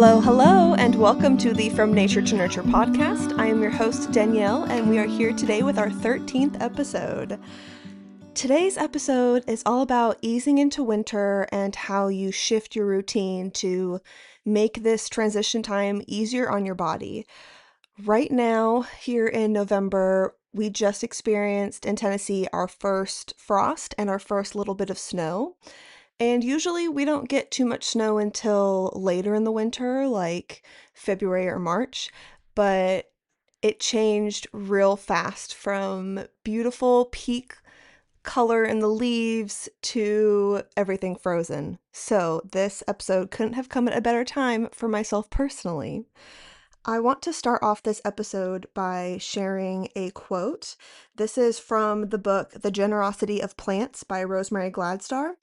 Hello, hello, and welcome to the From Nature to Nurture podcast. I am your host, Danielle, and we are here today with our 13th episode. Today's episode is all about easing into winter and how you shift your routine to make this transition time easier on your body. Right now, here in November, we just experienced in Tennessee our first frost and our first little bit of snow. And usually we don't get too much snow until later in the winter, like February or March, but it changed real fast from beautiful peak color in the leaves to everything frozen. So this episode couldn't have come at a better time for myself personally. I want to start off this episode by sharing a quote. This is from the book The Generosity of Plants by Rosemary Gladstar.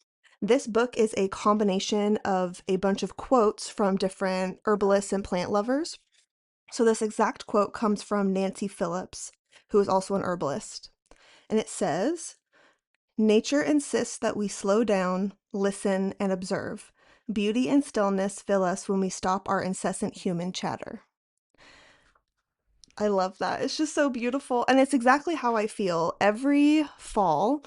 This book is a combination of a bunch of quotes from different herbalists and plant lovers. So this exact quote comes from Nancy Phillips, who is also an herbalist. And it says, "Nature insists that we slow down, listen, and observe. Beauty and stillness fill us when we stop our incessant human chatter." I love that. It's just so beautiful. And it's exactly how I feel. Every fall,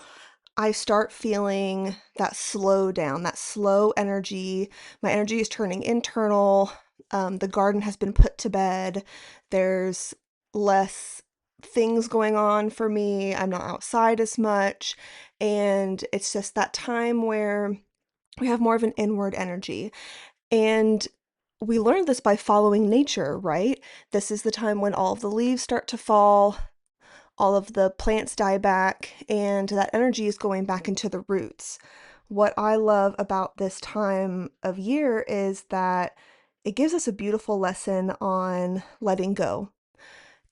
I start feeling that slow down, that slow energy. My energy is turning internal. The garden has been put to bed. There's less things going on for me. I'm not outside as much. And it's just that time where we have more of an inward energy. And we learned this by following nature, right? This is the time when all of the leaves start to fall, all of the plants die back, and that energy is going back into the roots. What I love about this time of year is that it gives us a beautiful lesson on letting go.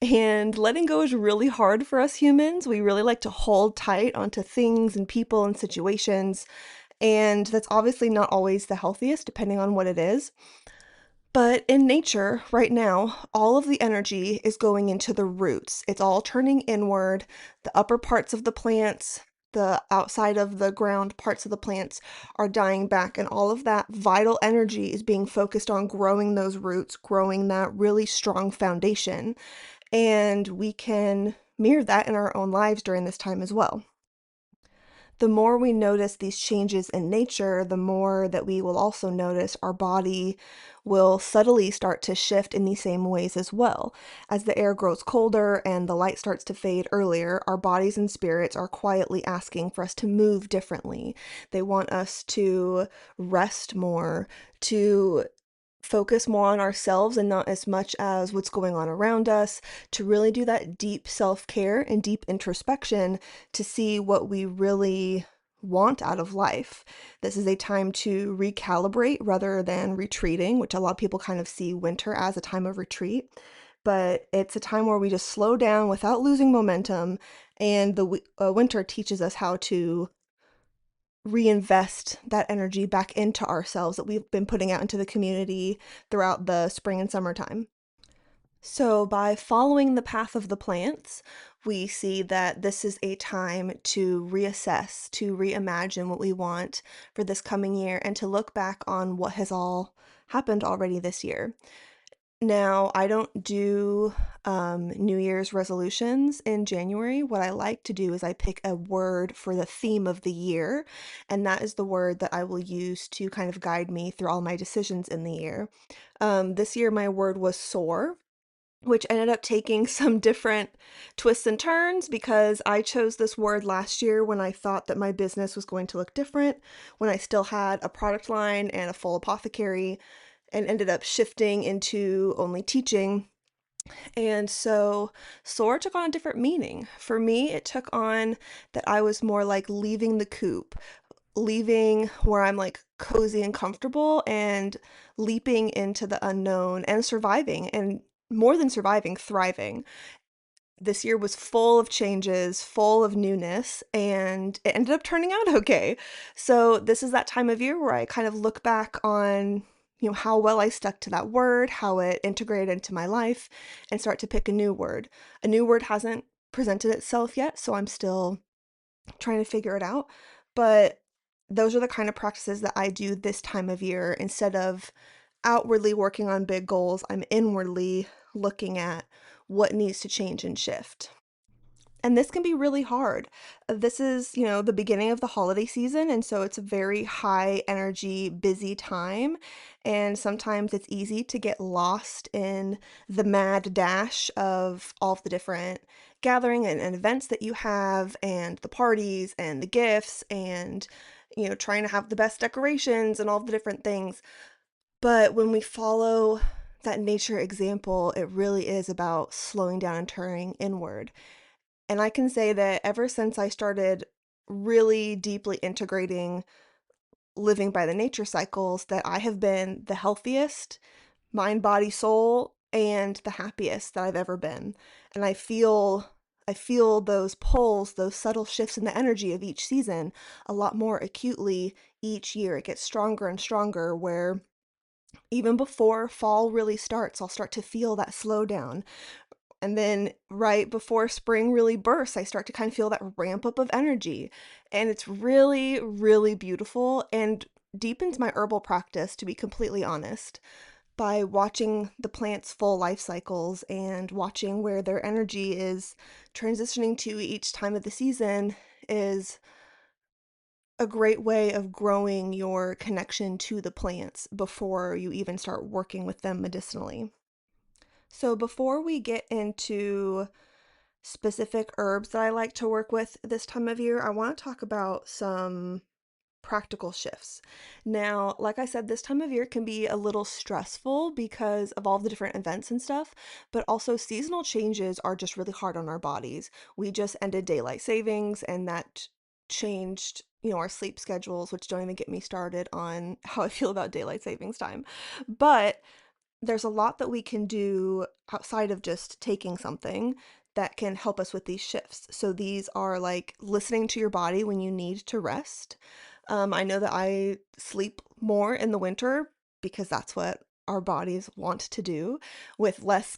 And letting go is really hard for us humans. We really like to hold tight onto things and people and situations, and that's obviously not always the healthiest, depending on what it is. But in nature, right now, all of the energy is going into the roots. It's all turning inward. The upper parts of the plants, the outside of the ground parts of the plants are dying back, and all of that vital energy is being focused on growing those roots, growing that really strong foundation. And we can mirror that in our own lives during this time as well. The more we notice these changes in nature, the more that we will also notice our body will subtly start to shift in these same ways as well. As the air grows colder and the light starts to fade earlier, our bodies and spirits are quietly asking for us to move differently. They want us to rest more, to focus more on ourselves and not as much as what's going on around us, to really do that deep self-care and deep introspection to see what we really want out of life. This is a time to recalibrate rather than retreating, which a lot of people kind of see winter as a time of retreat. But it's a time where we just slow down without losing momentum, and the winter teaches us how to reinvest that energy back into ourselves that we've been putting out into the community throughout the spring and summertime. So, by following the path of the plants, we see that this is a time to reassess, to reimagine what we want for this coming year, and to look back on what has all happened already this year. Now, I don't do New Year's resolutions in January. What I like to do is I pick a word for the theme of the year, and that is the word that I will use to kind of guide me through all my decisions in the year. This year, my word was soar, which ended up taking some different twists and turns because I chose this word last year when I thought that my business was going to look different, when I still had a product line and a full apothecary, and ended up shifting into only teaching. And so soar took on a different meaning. For me, it took on that I was more like leaving the coop, leaving where I'm like cozy and comfortable and leaping into the unknown and surviving, and more than surviving, thriving. This year was full of changes, full of newness, and it ended up turning out okay. So this is that time of year where I kind of look back on, how well I stuck to that word, how it integrated into my life, and start to pick a new word. A new word hasn't presented itself yet, so I'm still trying to figure it out. But those are the kind of practices that I do this time of year instead of outwardly working on big goals, I'm inwardly looking at what needs to change and shift. And this can be really hard. This is, the beginning of the holiday season, and so it's a very high energy, busy time. And sometimes it's easy to get lost in the mad dash of all of the different gathering and events that you have, and the parties and the gifts, and trying to have the best decorations and all the different things. But when we follow that nature example, it really is about slowing down and turning inward. And I can say that ever since I started really deeply integrating living by the nature cycles, that I have been the healthiest mind, body, soul, and the happiest that I've ever been. And I feel those pulls, those subtle shifts in the energy of each season a lot more acutely each year. It gets stronger and stronger, where even before fall really starts, I'll start to feel that slowdown. And then right before spring really bursts, I start to kind of feel that ramp up of energy. And it's really, really beautiful and deepens my herbal practice, to be completely honest, by watching the plants' full life cycles and watching where their energy is transitioning to each time of the season is a great way of growing your connection to the plants before you even start working with them medicinally. So, before we get into specific herbs that I like to work with this time of year, I want to talk about some practical shifts. Now, like I said, this time of year can be a little stressful because of all the different events and stuff, but also seasonal changes are just really hard on our bodies. We just ended daylight savings, and that changed, our sleep schedules, which don't even get me started on how I feel about daylight savings time. But there's a lot that we can do outside of just taking something that can help us with these shifts. So these are like listening to your body when you need to rest. I know that I sleep more in the winter because that's what our bodies want to do. With less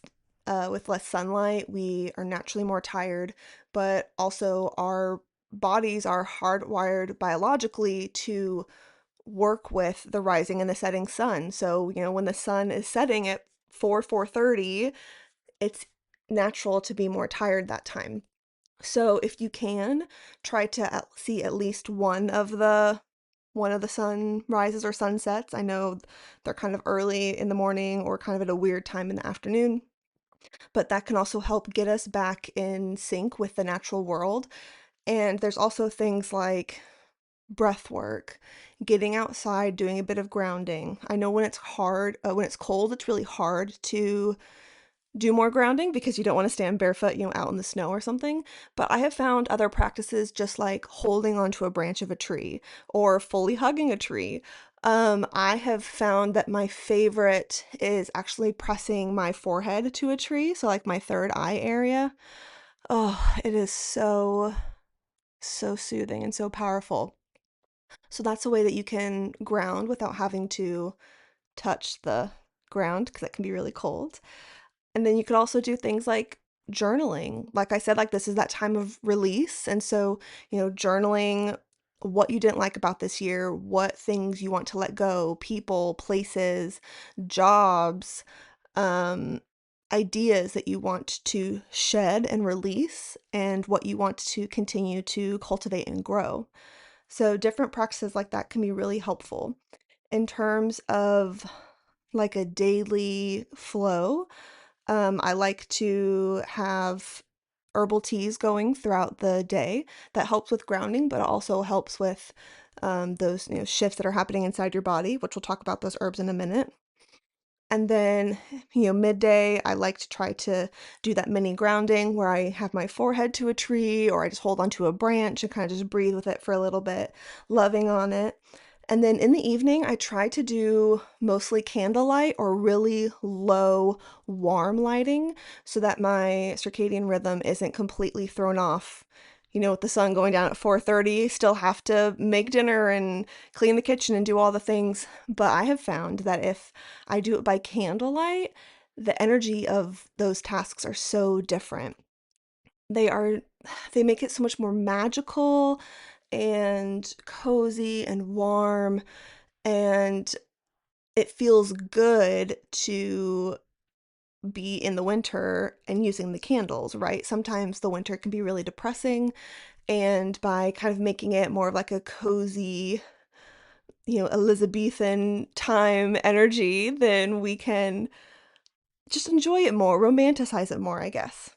sunlight, we are naturally more tired, but also our bodies are hardwired biologically to work with the rising and the setting sun. So, when the sun is setting at 4:30, it's natural to be more tired that time. So, if you can, try to see at least one of the sunrises or sunsets. I know they're kind of early in the morning or kind of at a weird time in the afternoon, but that can also help get us back in sync with the natural world. And there's also things like breath work, getting outside, doing a bit of grounding. I know when it's cold, it's really hard to do more grounding because you don't want to stand barefoot, out in the snow or something. But I have found other practices, just like holding onto a branch of a tree or fully hugging a tree. I have found that my favorite is actually pressing my forehead to a tree, so like my third eye area. Oh, it is so, so soothing and so powerful. So that's a way that you can ground without having to touch the ground, because it can be really cold. And then you could also do things like journaling. Like I said, like this is that time of release. And so, journaling what you didn't like about this year, what things you want to let go, people, places, jobs, um, ideas that you want to shed and release, and what you want to continue to cultivate and grow. So different practices like that can be really helpful. In terms of like a daily flow, I like to have herbal teas going throughout the day. That helps with grounding, but also helps with those shifts that are happening inside your body, which we'll talk about those herbs in a minute. And then, midday, I like to try to do that mini grounding where I have my forehead to a tree, or I just hold onto a branch and kind of just breathe with it for a little bit, loving on it. And then in the evening, I try to do mostly candlelight or really low, warm lighting so that my circadian rhythm isn't completely thrown off. With the sun going down at 4:30, still have to make dinner and clean the kitchen and do all the things. But I have found that if I do it by candlelight, the energy of those tasks are so different. They are, they make it so much more magical and cozy and warm, and it feels good to be in the winter and using the candles, right? Sometimes the winter can be really depressing, and by kind of making it more of like a cozy, Elizabethan time energy, then we can just enjoy it more, romanticize it more, I guess.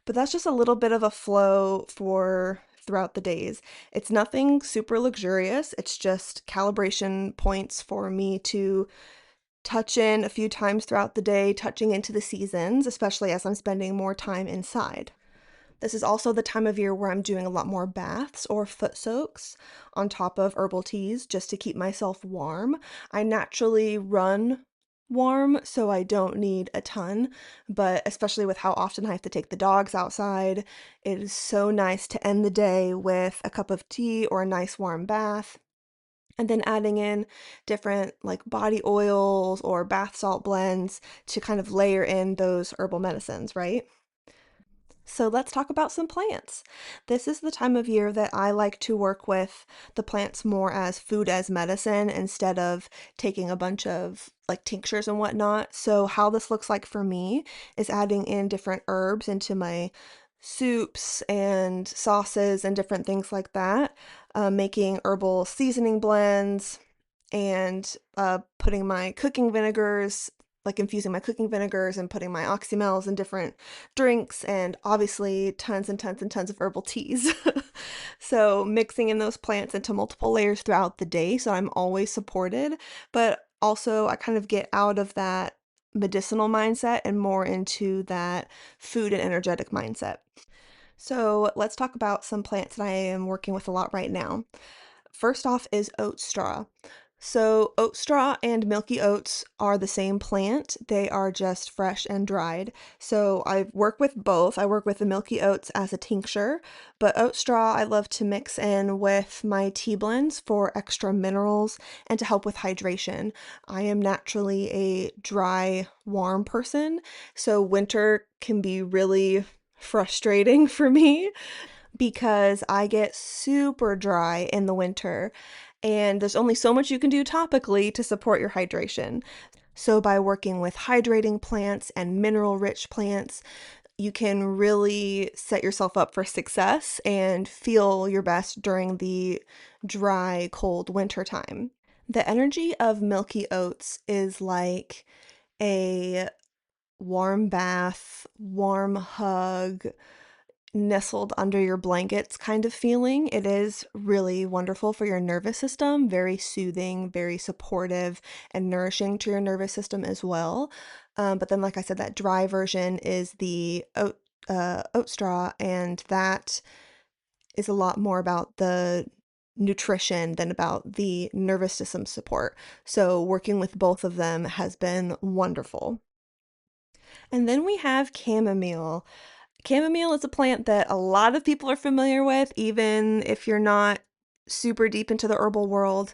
But that's just a little bit of a flow for throughout the days. It's nothing super luxurious. It's just calibration points for me to touch in a few times throughout the day, touching into the seasons, especially as I'm spending more time inside. This is also the time of year where I'm doing a lot more baths or foot soaks on top of herbal teas just to keep myself warm. I naturally run warm, so I don't need a ton, but especially with how often I have to take the dogs outside, it is so nice to end the day with a cup of tea or a nice warm bath. And then adding in different like body oils or bath salt blends to kind of layer in those herbal medicines, right? So let's talk about some plants. This is the time of year that I like to work with the plants more as food as medicine instead of taking a bunch of like tinctures and whatnot. So how this looks like for me is adding in different herbs into my soups and sauces and different things like that, making herbal seasoning blends, and putting my cooking vinegars, like infusing my cooking vinegars and putting my oxymels in different drinks, and obviously tons and tons and tons of herbal teas. So mixing in those plants into multiple layers throughout the day so I'm always supported, but also I kind of get out of that medicinal mindset and more into that food and energetic mindset. So let's talk about some plants that I am working with a lot right now. First off is oat straw. So, oat straw and milky oats are the same plant. They are just fresh and dried. So, I work with both. I work with the milky oats as a tincture, but oat straw I love to mix in with my tea blends for extra minerals and to help with hydration. I am naturally a dry, warm person, so winter can be really frustrating for me because I get super dry in the winter, and there's only so much you can do topically to support your hydration. So, by working with hydrating plants and mineral rich plants, you can really set yourself up for success and feel your best during the dry, cold winter time. The energy of milky oats is like a warm bath, warm hug, nestled under your blankets kind of feeling. It is really wonderful for your nervous system, very soothing, very supportive, and nourishing to your nervous system as well. But then, like I said, that dry version is the oat straw, and that is a lot more about the nutrition than about the nervous system support. So, working with both of them has been wonderful. And then we have chamomile. Chamomile is a plant that a lot of people are familiar with, even if you're not super deep into the herbal world.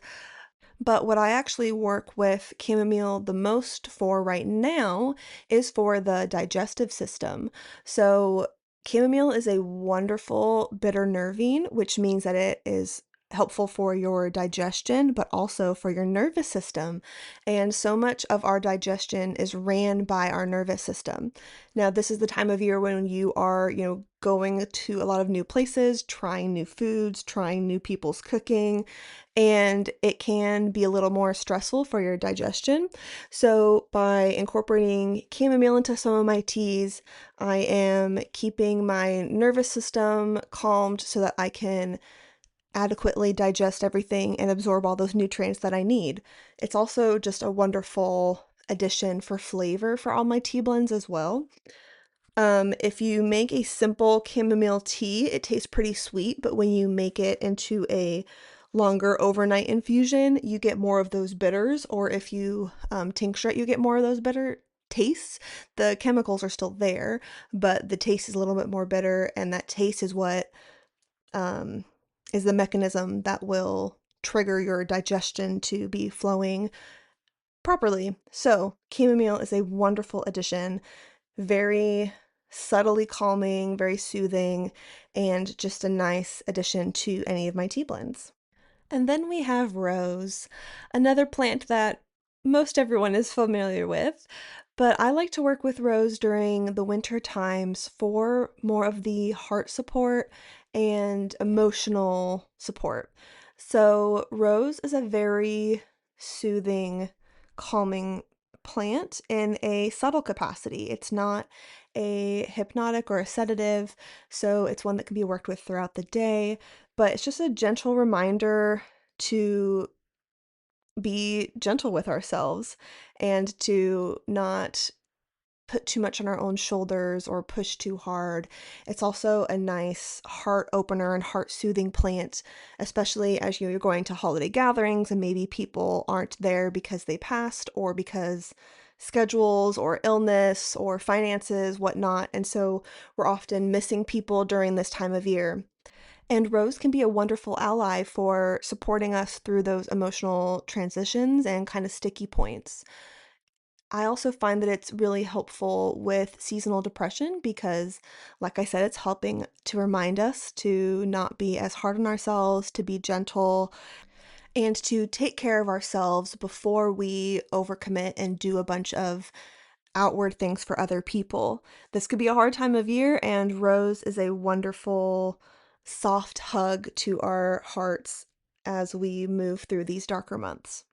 But what I actually work with chamomile the most for right now is for the digestive system. So, chamomile is a wonderful bitter nervine, which means that it is helpful for your digestion, but also for your nervous system. And so much of our digestion is ran by our nervous system. Now, this is the time of year when you are, going to a lot of new places, trying new foods, trying new people's cooking, and it can be a little more stressful for your digestion. So, by incorporating chamomile into some of my teas, I am keeping my nervous system calmed so that I can adequately digest everything and absorb all those nutrients that I need. It's also just a wonderful addition for flavor for all my tea blends as well. If you make a simple chamomile tea, it tastes pretty sweet, but when you make it into a longer overnight infusion, you get more of those bitters, or if you tincture it, you get more of those bitter tastes. The chemicals are still there, but the taste is a little bit more bitter, and that taste is what um, is the mechanism that will trigger your digestion to be flowing properly. So, chamomile is a wonderful addition, very subtly calming, very soothing, and just a nice addition to any of my tea blends. And then we have rose, another plant that most everyone is familiar with. But I like to work with rose during the winter times for more of the heart support and emotional support. So, rose is a very soothing, calming plant in a subtle capacity. It's not a hypnotic or a sedative, so it's one that can be worked with throughout the day, but it's just a gentle reminder to be gentle with ourselves and to not put too much on our own shoulders or push too hard. It's also a nice heart opener and heart soothing plant, especially as you're going to holiday gatherings and maybe people aren't there because they passed or because schedules or illness or finances, whatnot. And so we're often missing people during this time of year. And rose can be a wonderful ally for supporting us through those emotional transitions and kind of sticky points. I also find that it's really helpful with seasonal depression because, like I said, it's helping to remind us to not be as hard on ourselves, to be gentle, and to take care of ourselves before we overcommit and do a bunch of outward things for other people. This could be a hard time of year, and rose is a wonderful, soft hug to our hearts as we move through these darker months.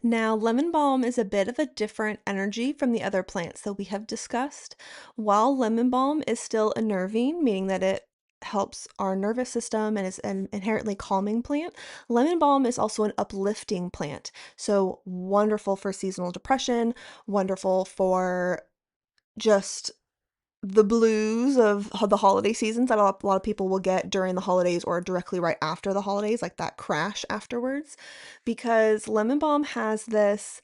Now, lemon balm is a bit of a different energy from the other plants that we have discussed. While lemon balm is still unnerving, meaning that it helps our nervous system and is an inherently calming plant, lemon balm is also an uplifting plant. So, wonderful for seasonal depression, wonderful for just the blues of the holiday seasons that a lot of people will get during the holidays or directly right after the holidays, like that crash afterwards, because lemon balm has this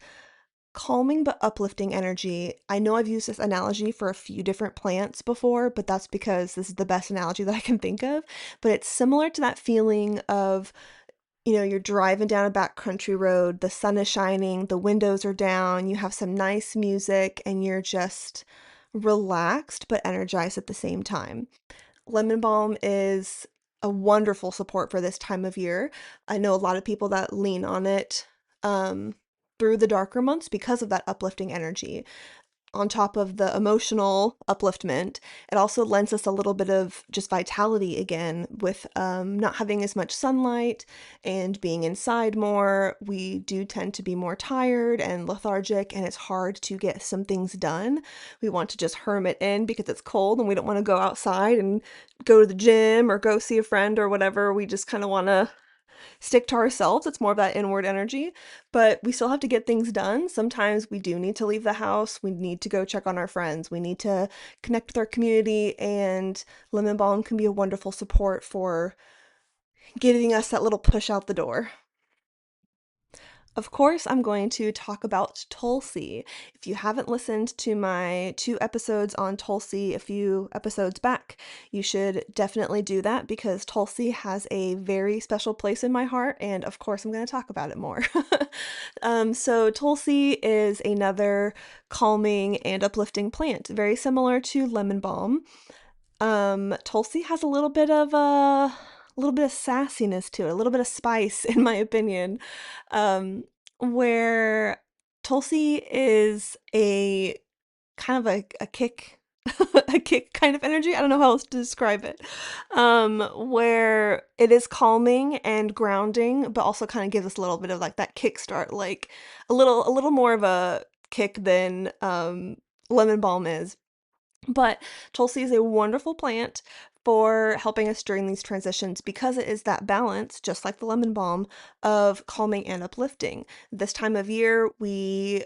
calming but uplifting energy. I know I've used this analogy for a few different plants before, but that's because this is the best analogy that I can think of. But it's similar to that feeling of, you're driving down a backcountry road, the sun is shining, the windows are down, you have some nice music, and you're just relaxed but energized at the same time. Lemon balm is a wonderful support for this time of year. I know a lot of people that lean on it through the darker months because of that uplifting energy. On top of the emotional upliftment, it also lends us a little bit of just vitality again with not having as much sunlight and being inside more. We do tend to be more tired and lethargic, and it's hard to get some things done. We want to just hermit in because it's cold and we don't want to go outside and go to the gym or go see a friend or whatever. We just kind of want to stick to ourselves. It's more of that inward energy, but we still have to get things done. Sometimes we do need to leave the house. We need to go check on our friends. We need to connect with our community, and lemon balm can be a wonderful support for giving us that little push out the door. Of course, I'm going to talk about Tulsi. If you haven't listened to my 2 episodes on Tulsi a few episodes back, you should definitely do that because Tulsi has a very special place in my heart, and of course, I'm going to talk about it more. So, Tulsi is another calming and uplifting plant, very similar to lemon balm. Tulsi has a little bit of sassiness to it, a little bit of spice, in my opinion, where Tulsi is a kind of a kick, a kick kind of energy. I don't know how else to describe it. Where it is calming and grounding, but also kind of gives us a little bit of like that kickstart, like a little more of a kick than lemon balm is. But Tulsi is a wonderful plant for helping us during these transitions because it is that balance, just like the lemon balm, of calming and uplifting. This time of year, we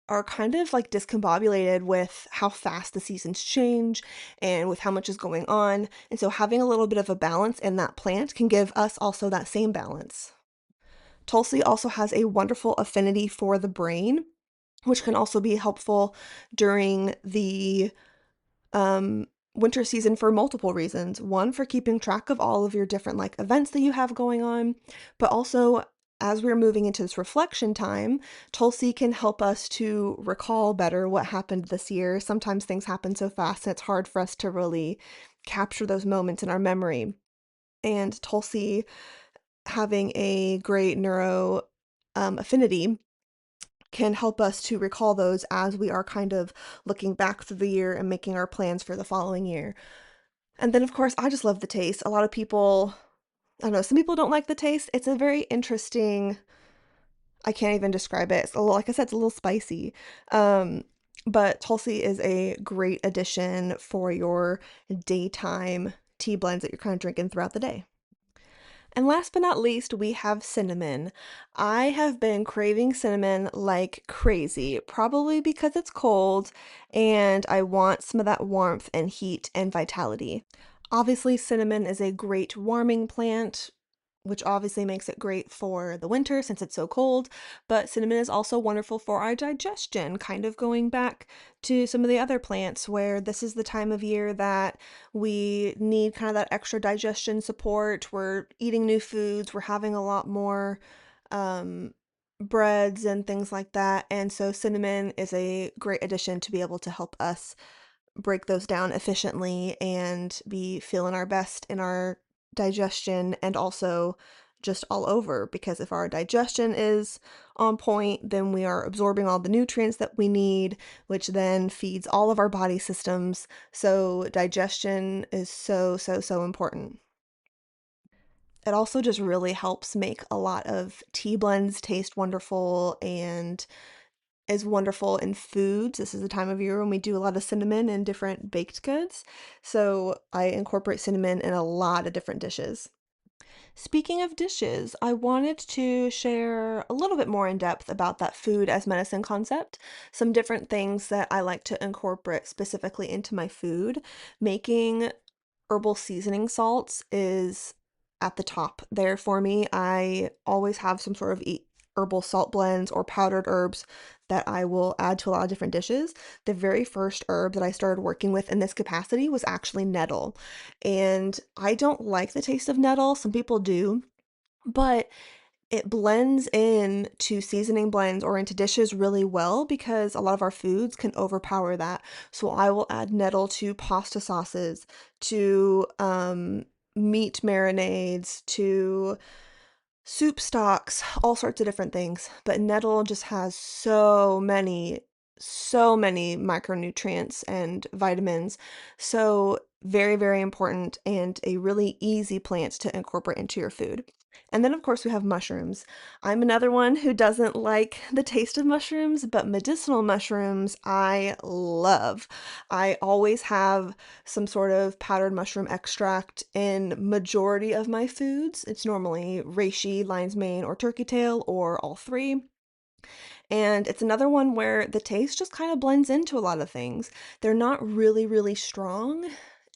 are kind of like discombobulated with how fast the seasons change and with how much is going on. And so having a little bit of a balance in that plant can give us also that same balance. Tulsi also has a wonderful affinity for the brain, which can also be helpful during the um, winter season for multiple reasons. One, for keeping track of all of your different like events that you have going on, but also as we're moving into this reflection time, Tulsi can help us to recall better what happened this year. Sometimes things happen so fast and it's hard for us to really capture those moments in our memory. And Tulsi having a great neuro affinity can help us to recall those as we are kind of looking back through the year and making our plans for the following year. And then, of course, I just love the taste. A lot of people, I don't know, some people don't like the taste. It's a very interesting, I can't even describe it. It's a little, like I said, it's a little spicy. Um, but Tulsi is a great addition for your daytime tea blends that you're kind of drinking throughout the day. And last but not least, we have cinnamon. I have been craving cinnamon like crazy, probably because it's cold and I want some of that warmth and heat and vitality. Obviously, cinnamon is a great warming plant, which obviously makes it great for the winter since it's so cold, but cinnamon is also wonderful for our digestion, kind of going back to some of the other plants where this is the time of year that we need kind of that extra digestion support. We're eating new foods, we're having a lot more um, breads and things like that, and so cinnamon is a great addition to be able to help us break those down efficiently and be feeling our best in our digestion and also just all over. Because if our digestion is on point, then we are absorbing all the nutrients that we need, which then feeds all of our body systems. So digestion is so, so, so important. It also just really helps make a lot of tea blends taste wonderful and is wonderful in foods. This is the time of year when we do a lot of cinnamon in different baked goods. So I incorporate cinnamon in a lot of different dishes. Speaking of dishes, I wanted to share a little bit more in depth about that food as medicine concept, some different things that I like to incorporate specifically into my food. Making herbal seasoning salts is at the top there for me. I always have some sort of herbal salt blends or powdered herbs that I will add to a lot of different dishes. The very first herb that I started working with in this capacity was actually nettle. And I don't like the taste of nettle. Some people do, but it blends in to seasoning blends or into dishes really well because a lot of our foods can overpower that. So I will add nettle to pasta sauces, to meat marinades, to soup stocks, all sorts of different things. But nettle just has so many micronutrients and vitamins. So very, very important and a really easy plant to incorporate into your food. And then, of course, we have mushrooms. I'm another one who doesn't like the taste of mushrooms, but medicinal mushrooms I love. I always have some sort of powdered mushroom extract in majority of my foods. It's normally reishi, lion's mane, or turkey tail, or all three. And it's another one where the taste just kind of blends into a lot of things. They're not really, really strong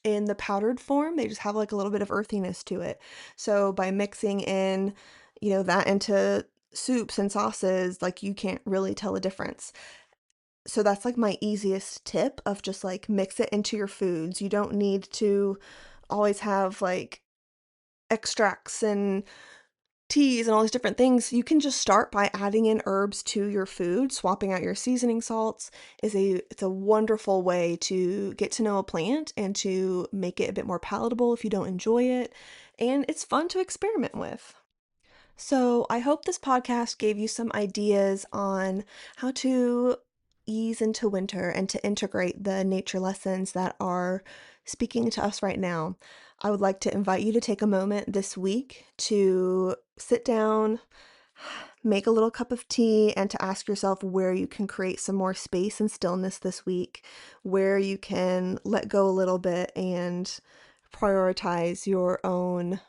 in the powdered form. They just have like a little bit of earthiness to it. So by mixing in, that into soups and sauces, like you can't really tell a difference. So that's like my easiest tip of just like mix it into your foods. You don't need to always have like extracts and teas and all these different things. You can just start by adding in herbs to your food. Swapping out your seasoning salts it's a wonderful way to get to know a plant and to make it a bit more palatable if you don't enjoy it. And it's fun to experiment with. So, I hope this podcast gave you some ideas on how to ease into winter and to integrate the nature lessons that are speaking to us right now. I would like to invite you to take a moment this week to sit down, make a little cup of tea, and to ask yourself where you can create some more space and stillness this week, where you can let go a little bit and prioritize your own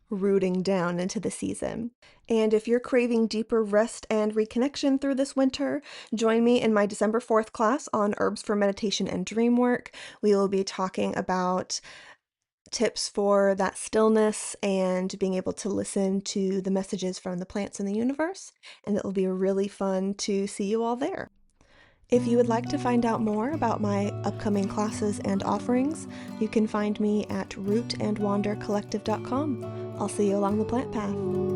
rooting down into the season. And if you're craving deeper rest and reconnection through this winter, join me in my December 4th class on herbs for meditation and dream work. We will be talking about tips for that stillness and being able to listen to the messages from the plants in the universe. And it will be really fun to see you all there. If you would like to find out more about my upcoming classes and offerings, you can find me at rootandwandercollective.com. I'll see you along the plant path.